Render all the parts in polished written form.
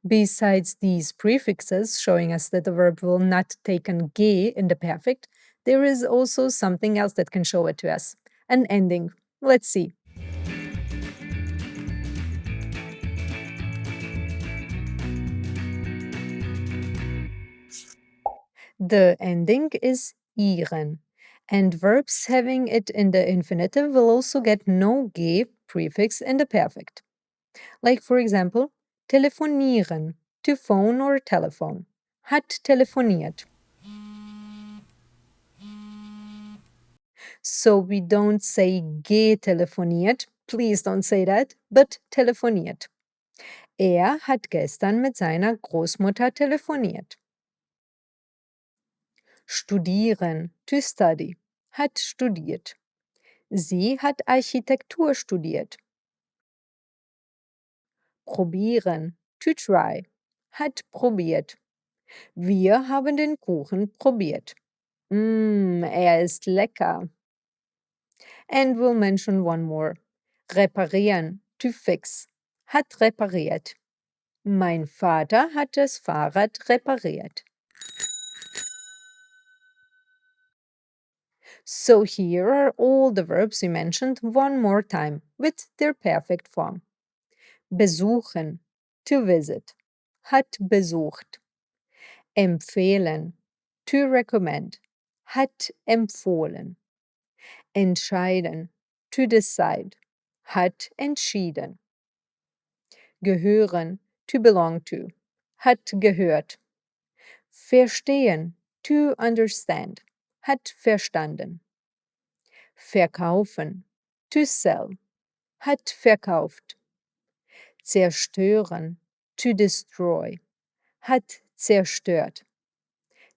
Besides these prefixes showing us that the verb will not take an ge in the perfect, there is also something else that can show it to us, an ending. Let's see. The ending is ieren, and verbs having it in the infinitive will also get no ge prefix in the perfect. Like, for example, telefonieren, to phone or telephone. Hat telefoniert. So we don't say getelefoniert, please don't say that, but telefoniert. Er hat gestern mit seiner Großmutter telefoniert. Studieren, to study, hat studiert. Sie hat Architektur studiert. Probieren, to try, hat probiert. Wir haben den Kuchen probiert. Er ist lecker. And we'll mention one more. Reparieren, to fix, hat repariert. Mein Vater hat das Fahrrad repariert. So here are all the verbs we mentioned one more time with their perfect form. Besuchen, to visit, hat besucht. Empfehlen, to recommend, hat empfohlen. Entscheiden, to decide, hat entschieden. Gehören, to belong to, hat gehört. Verstehen, to understand, hat verstanden. Verkaufen, to sell, hat verkauft. Zerstören, to destroy, hat zerstört.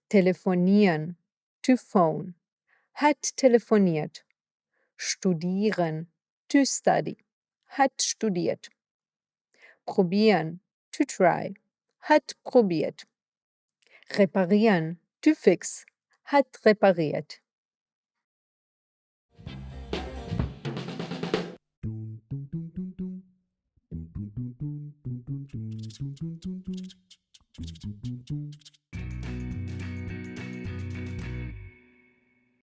Telefonieren, to phone, hat telefoniert. Studieren, to study, hat studiert. Probieren, to try, hat probiert. Reparieren, to fix, hat repariert.